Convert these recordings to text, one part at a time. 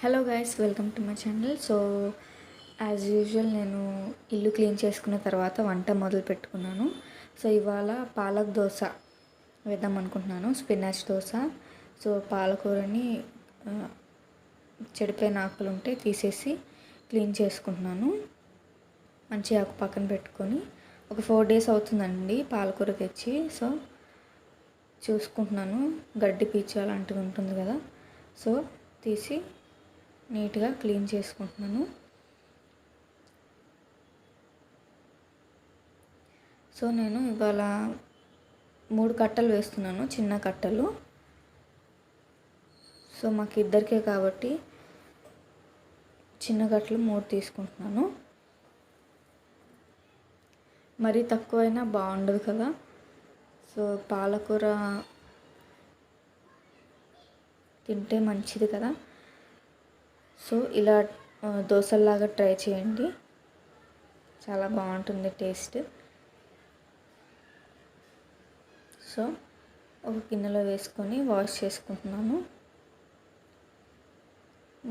Hello guys, welcome to my channel. So as usual నేను ఇల్లు clean చేసుకున్న తర్వాత వంట మొదలు పెట్టుకున్నాను. సో ఇవాళ పాలక్ దోశ వేద్దాం అనుకుంటున్నాను, స్పినాచ్ దోశ. సో పాలకూరని చెడిపోయిన ఆకులు ఉంటే తీసేసి క్లీన్ చేసుకుంటున్నాను. మంచిగా ఆకు పక్కన పెట్టుకొని ఒక 4 days అవుతుందండి పాలకూర తెచ్చి. సో చూసుకుంటున్నాను, గడ్డి పీచు అలాంటివి ఉంటుంది కదా, సో తీసి నీట్గా క్లీన్ చేసుకుంటున్నాను. సో నేను ఇవాళ 3 కట్టలు వేస్తున్నాను, చిన్న కట్టలు. సో మాకు ఇద్దరికే కాబట్టి చిన్న కట్టలు 3 తీసుకుంటున్నాను. మరీ తక్కువైనా బాగుండదు కదా. సో పాలకూర తింటే మంచిది కదా. సో ఇలా దోశల్లాగా ట్రై చేయండి, చాలా బాగుంటుంది టేస్ట్. సో ఒక గిన్నెలో వేసుకొని వాష్ చేసుకుంటున్నాను.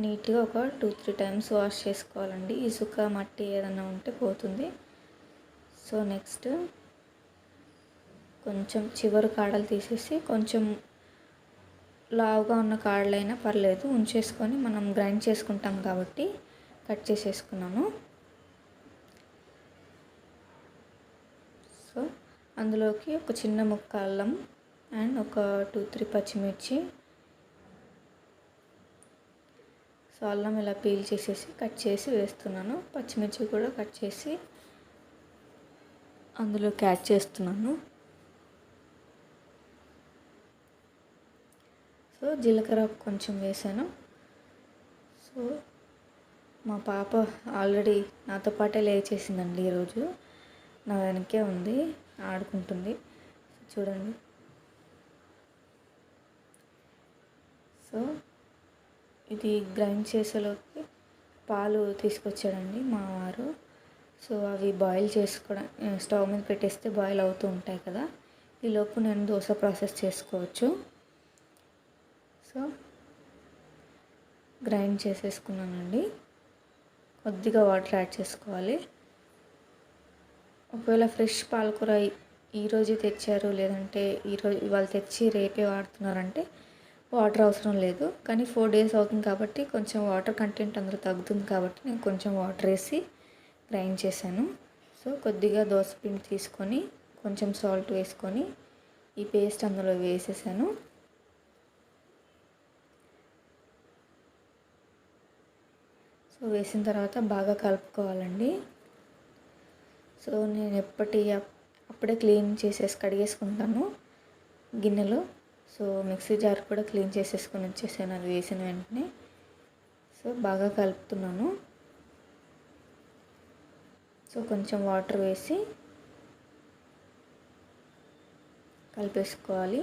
నీట్గా ఒక 2-3 times వాష్ చేసుకోవాలండి, ఇసుక మట్టి ఏదైనా ఉంటే పోతుంది. సో నెక్స్ట్ కొంచెం చివరి కాడలు తీసేసి, కొంచెం లావుగా ఉన్న కాడలైనా పర్లేదు ఉంచేసుకొని, మనం గ్రైండ్ చేసుకుంటాం కాబట్టి కట్ చేసేసుకున్నాను. సో అందులోకి ఒక చిన్న ముక్క అల్లం అండ్ ఒక 2-3 పచ్చిమిర్చి. సో అల్లం ఇలా పీల్ చేసేసి కట్ చేసి వేస్తున్నాను. పచ్చిమిర్చి కూడా కట్ చేసి అందులోకి యాడ్ చేస్తున్నాను. సో జీలకర్ర కొంచెం వేసాను. సో మా పాప ఆల్రెడీ నాతో పాటే లేచేసిందండి ఈరోజు, నా వెనకే ఉంది, ఆడుకుంటుంది. చూడండి. సో ఇది గ్రైండ్ చేసేలోకి పాలు తీసుకొచ్చాడండి మా వారు. సో అవి బాయిల్ చేసుకోవడం, స్టవ్ మీద పెట్టేస్తే బాయిల్ అవుతూ ఉంటాయి కదా. ఈలోపు నేను దోశ ప్రాసెస్ చేసుకోవచ్చు. సో గ్రైండ్ చేసేసుకున్నానండి. కొద్దిగా వాటర్ యాడ్ చేసుకోవాలి. ఒకవేళ ఫ్రెష్ పాలకూర ఈరోజు తెచ్చారు, లేదంటే ఇవాళ తెచ్చి రేపే వాడుతున్నారంటే వాటర్ అవసరం లేదు. కానీ 4 days అవుతుంది కాబట్టి కొంచెం వాటర్ కంటెంట్ అందులో తగ్గుతుంది కాబట్టి నేను కొంచెం వాటర్ వేసి గ్రైండ్ చేశాను. సో కొద్దిగా దోసపిండి తీసుకొని కొంచెం సాల్ట్ వేసుకొని ఈ పేస్ట్ అందులో వేసేసాను. సో వేసిన తర్వాత బాగా కలుపుకోవాలండి. సో నేను అప్పుడే క్లీన్ చేసేసి కడిగేసుకుంటాను గిన్నెలో. సో మిక్సీ జార్ కూడా క్లీన్ చేసేసుకొని వచ్చేసాను అది వేసిన వెంటనే. సో బాగా కలుపుతున్నాను. సో కొంచెం వాటర్ వేసి కలిపేసుకోవాలి.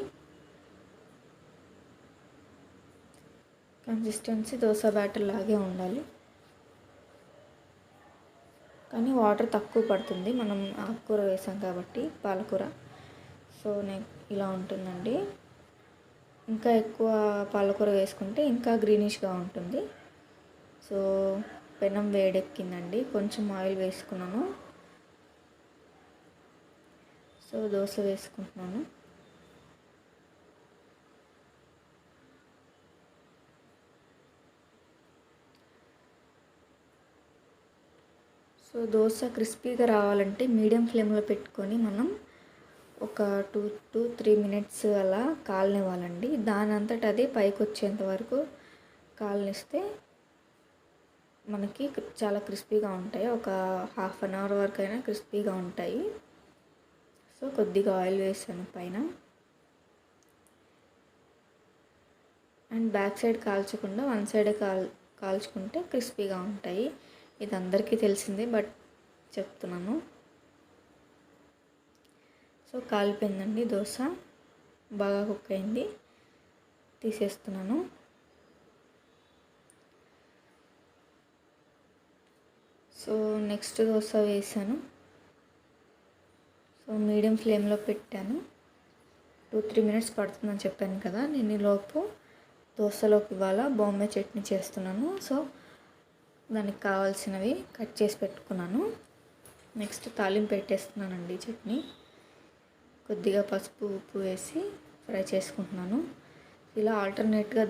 కన్సిస్టెన్సీ దోశ బ్యాటర్ లాగే ఉండాలి, కానీ వాటర్ తక్కువ పడుతుంది, మనం ఆకుకూర వేసాం కాబట్టి పాలకూర. సో ఇలా ఉంటుందండి. ఇంకా ఎక్కువ పాలకూర వేసుకుంటే ఇంకా గ్రీనిష్గా ఉంటుంది. సో పెనం వేడెక్కిందండి, కొంచెం ఆయిల్ వేసుకున్నాను. సో దోశ వేసుకుంటున్నాను. సో దోశ క్రిస్పీగా రావాలంటే మీడియం ఫ్లేమ్లో పెట్టుకొని మనం ఒక 2-3 minutes అలా కాలనివ్వాలండి. దాని అంతటా అదే పైకి వచ్చేంత వరకు కాలనిస్తే మనకి చాలా క్రిస్పీగా ఉంటాయి. ఒక 1/2 hour వరకు అయినా క్రిస్పీగా ఉంటాయి. సో కొద్దిగా ఆయిల్ వేసాను పైన. అండ్ బ్యాక్ సైడ్ కాల్చకుండా వన్ సైడే కాల్చుకుంటే క్రిస్పీగా ఉంటాయి. ఇది అందరికీ తెలిసిందే, బట్ చెప్తున్నాను. సో కాలిపోయిందండి దోశ, బాగా కుక్ అయింది, తీసేస్తున్నాను. సో నెక్స్ట్ దోశ వేసాను. సో మీడియం ఫ్లేమ్లో పెట్టాను. 2-3 minutes పడుతుందని చెప్పాను కదా. నేను ఈలోపు దోశలోకి ఇవాళ బాంబే చట్నీ చేస్తున్నాను. సో దానికి కావాల్సినవి కట్ చేసి పెట్టుకున్నాను. నెక్స్ట్ తాలింపు పెట్టేస్తున్నానండి. చట్నీ కొద్దిగా పసుపు ఉప్పు వేసి ఫ్రై చేసుకుంటున్నాను. ఇలా ఆల్టర్నేట్గా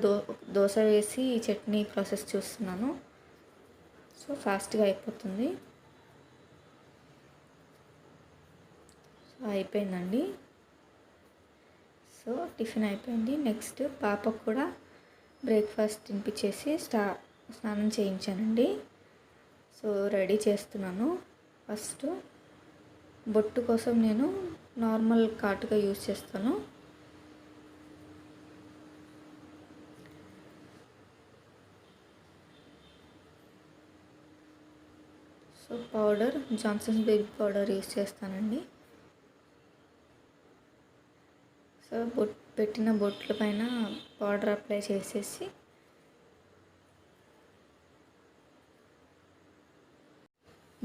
దోశ వేసి చట్నీ ప్రాసెస్ చూస్తున్నాను. సో ఫాస్ట్గా అయిపోతుంది. సో అయిపోయిందండి. సో టిఫిన్ అయిపోయింది. నెక్స్ట్ పాపకు కూడా బ్రేక్ఫాస్ట్ తినిపించేసి స్నానం చేయించానండి. సో రెడీ చేస్తున్నాను. ఫస్ట్ బొట్టు కోసం నేను నార్మల్ కాటుగా యూజ్ చేస్తాను. So powder Johnson's baby powder use చేస్తానండి. సో పెట్టిన బొట్ల పైన పౌడర్ అప్లై చేసేసి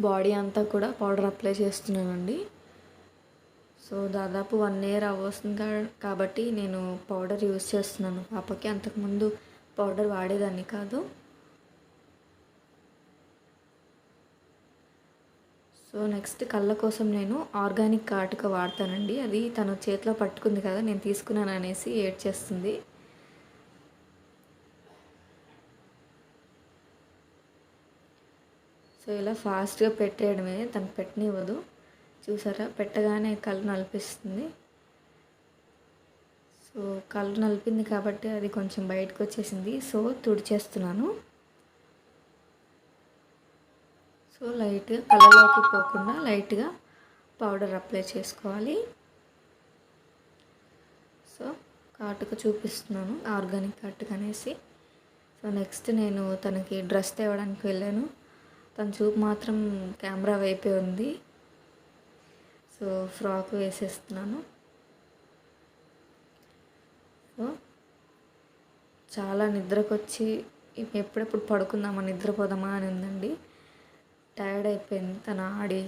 బాడీ అంతా కూడా పౌడర్ అప్లై చేస్తున్నానండి. సో దాదాపు 1 year అవ్వస్తుంది కాబట్టి నేను పౌడర్ యూజ్ చేస్తున్నాను పాపకి. అంతకుముందు పౌడర్ వాడేదాన్ని కాదు. సో నెక్స్ట్ కళ్ళ కోసం నేను ఆర్గానిక్ కాటుక వాడతానండి. అది తను చేతిలో పట్టుకుంది కదా, నేను తీసుకున్నాను అనేసి ఏడ్చేస్తుంది. సో ఇలా ఫాస్ట్గా పెట్టేయడమే, తను పెట్టనివ్వదు. చూసారా, పెట్టగానే కళ్ళు నలిపిస్తుంది. సో కళ్ళు నలిపింది కాబట్టి అది కొంచెం బయటకు వచ్చేసింది. సో తుడిచేస్తున్నాను. సో లైట్గా కళ్ళలోకి పోకుండా లైట్గా పౌడర్ అప్లై చేసుకోవాలి. సో కాటుక చూపిస్తున్నాను, ఆర్గానిక్ కాటుక అనేసి. సో నెక్స్ట్ నేను తనకి డ్రెస్ తేవడానికి వెళ్ళాను. తన చూపు మాత్రం కెమెరా వైపే ఉంది. సో ఫ్రాక్ వేసేస్తున్నాను. సో చాలా నిద్రకొచ్చి ఎప్పుడెప్పుడు పడుకుందామా, నిద్రపోదామా అని ఉందండి. టైర్డ్ అయిపోయింది తను ఆడి.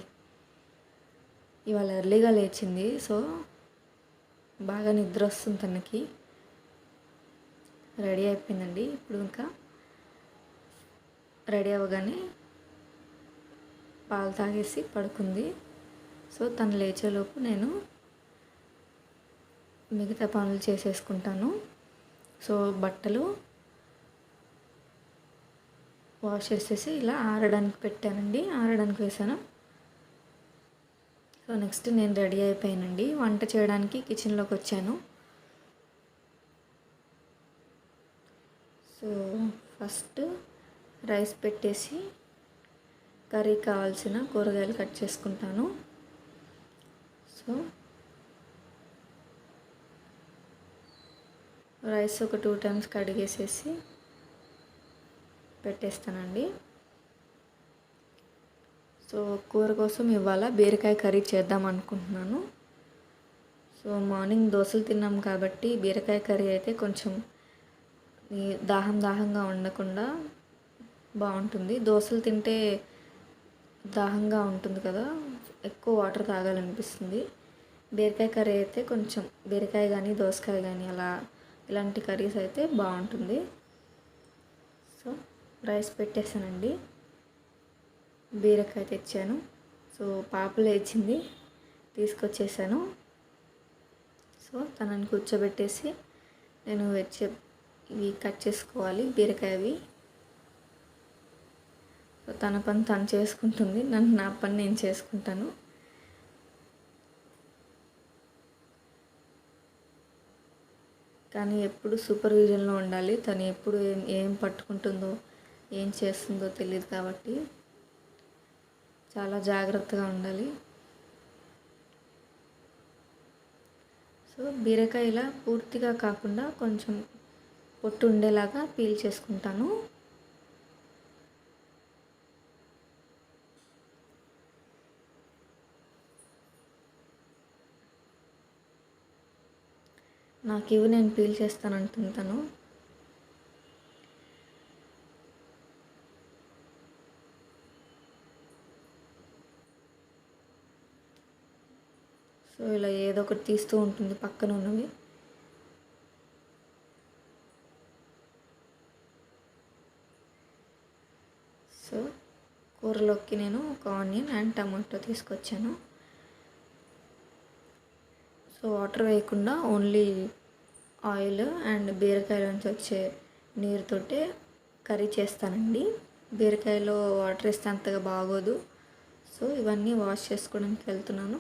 ఇవాళ ఎర్లీగా లేచింది. సో బాగా నిద్ర వస్తుంది తనకి. రెడీ అయిపోయిందండి. ఇప్పుడు ఇంకా రెడీ అవ్వగానే పాలు తాగేసి పడుకుంది. సో తను లేచేలోపు నేను మిగతా పనులు చేసేసుకుంటాను. సో బట్టలు వాష్ చేసేసి ఇలా ఆరడానికి పెట్టానండి, ఆరడానికి వేసాను. సో నెక్స్ట్ నేను రెడీ అయిపోయానండి. వంట చేయడానికి కిచెన్లోకి వచ్చాను. సో ఫస్ట్ రైస్ పెట్టేసి కర్రీకి కావాల్సిన కూరగాయలు కట్ చేసుకుంటాను. సో రైస్ ఒక 2 times కడిగేసేసి పెట్టేస్తానండి. సో కూర కోసం ఇవాళ బీరకాయ కర్రీ చేద్దాం అనుకుంటున్నాను. సో మార్నింగ్ దోశలు తిన్నాం కాబట్టి బీరకాయ కర్రీ అయితే కొంచెం దాహంగా ఉండకుండా బాగుంటుంది. దోశలు తింటే దాహంగా ఉంటుంది కదా, ఎక్కువ వాటర్ తాగాలనిపిస్తుంది. బీరకాయ కర్రీ అయితే కొంచెం బీరకాయ కానీ దోసకాయ కానీ ఇలాంటి కర్రీస్ అయితే బాగుంటుంది. సో రైస్ పెట్టేసానండి. బీరకాయ తెచ్చాను. సో పాప లేచింది, తీసుకొచ్చేసాను. సో తనని కూర్చోబెట్టేసి నేను ఇవి కట్ చేసుకోవాలి, బీరకాయవి. సో తన పని తను చేసుకుంటుంది, నా పని నేను చేసుకుంటాను. కానీ ఎప్పుడు సూపర్విజన్లో ఉండాలి. తను ఎప్పుడు ఏం పట్టుకుంటుందో ఏం చేస్తుందో తెలియదు కాబట్టి చాలా జాగ్రత్తగా ఉండాలి. సో బీరకాయ ఇలా పూర్తిగా కాకుండా కొంచెం పొట్టు ఉండేలాగా పీల్ చేసుకుంటాను. నాకు ఇవి నేను పీల్ చేస్తానంటుంటాను. సో ఇలా ఏదో ఒకటి తీస్తూ ఉంటుంది పక్కన ఉన్నవి. సో కూరలోకి నేను ఒక ఆనియన్ అండ్ టమాటో తీసుకొచ్చాను. సో వాటర్ వేయకుండా ఓన్లీ ఆయిల్ అండ్ బీరకాయల నుంచి వచ్చే నీరుతోటే కర్రీ చేస్తానండి. బీరకాయలో వాటర్ వేస్తే అంతగా బాగోదు. సో ఇవన్నీ వాష్ చేసుకోవడానికి వెళ్తున్నాను.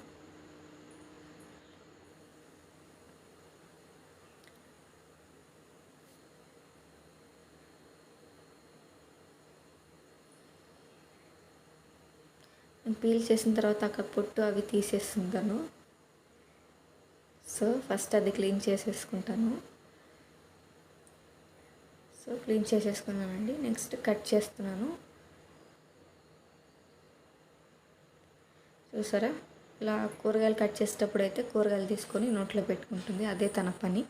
పీల్ చేసిన తర్వాత అక్కడ పొట్టు అవి తీసేస్తుంటాను. సో ఫస్ట్ అది క్లీన్ చేసేసుకుంటాను. సో క్లీన్ చేసేసుకున్నానండి. నెక్స్ట్ కట్ చేస్తున్నాను. చూసారా, ఇలా కూరగాయలు కట్ చేసేటప్పుడు అయితే కూరగాయలు తీసుకొని నోట్లో పెట్టుకుంటుంది, అదే తన పని.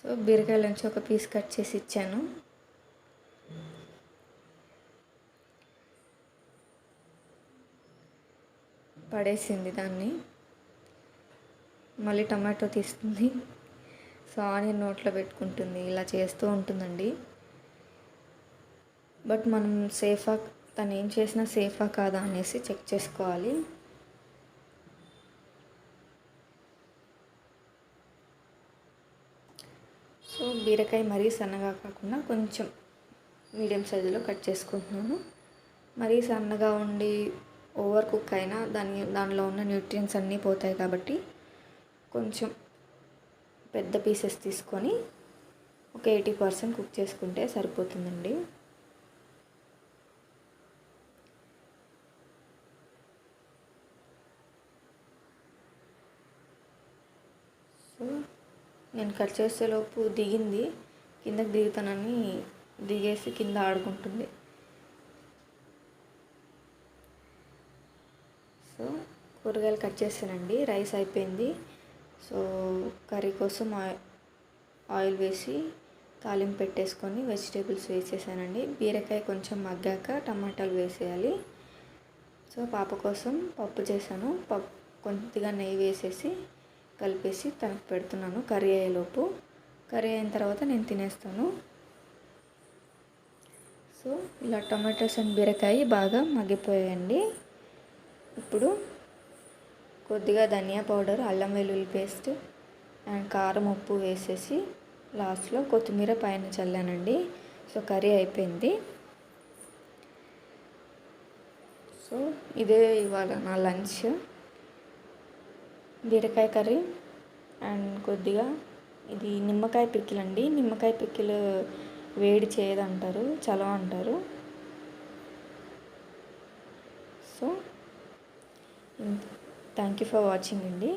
సో బీరకాయల నుంచి ఒక పీస్ కట్ చేసి ఇచ్చాను. పడేసింది దాన్ని. మళ్ళీ టమాటో తీస్తుంది. సో ఆనియన్ నోట్లో పెట్టుకుంటుంది. ఇలా చేస్తూ ఉంటుందండి. బట్ మనం సేఫా, తను ఏం చేసినా సేఫా కాదా అనేసి చెక్ చేసుకోవాలి. సో బీరకాయ మరీ సన్నగా కాకుండా కొంచెం మీడియం సైజులో కట్ చేసుకుంటున్నాను. మరీ సన్నగా ఉండి ఓవర్ కుక్ అయినా దానిలో ఉన్న న్యూట్రియంట్స్ అన్నీ పోతాయి కాబట్టి కొంచెం పెద్ద పీసెస్ తీసుకొని ఒక 80% కుక్ చేసుకుంటే సరిపోతుందండి. సో నేను కట్ చేసేలోపు దిగింది. కిందకి దిగుతానని దిగేసి కింద ఆడుకుంటుంది. సో కూరగాయలు కట్ చేసానండి. రైస్ అయిపోయింది. సో కర్రీ కోసం ఆయిల్ వేసి తాలింపు పెట్టేసుకొని వెజిటేబుల్స్ వేసేసానండి. బీరకాయ కొంచెం మగ్గాక టమాటాలు వేసేయాలి. సో పాప కోసం పప్పు చేశాను. కొద్దిగా నెయ్యి వేసేసి కలిపేసి తనకు పెడుతున్నాను కర్రీ అయ్యేలోపు. కర్రీ అయిన తర్వాత నేను తినేస్తాను. సో ఇలా టమాటోస్ అండ్ బీరకాయ బాగా మగ్గిపోయాయండి. ఇప్పుడు కొద్దిగా ధనియా పౌడర్, అల్లం వెల్లుల్లి పేస్ట్ అండ్ కారం, ఉప్పు వేసేసి లాస్ట్లో కొత్తిమీర పైన చల్లానండి. సో కర్రీ అయిపోయింది. సో ఇదే ఇవాళ నా లంచ్. బీరకాయ కర్రీ అండ్ కొద్దిగా ఇది నిమ్మకాయ పికిల్ అండి. నిమ్మకాయ పికిల్ వేడి చేయదంటారు, చలవ అంటారు. So thank you for watching అండి.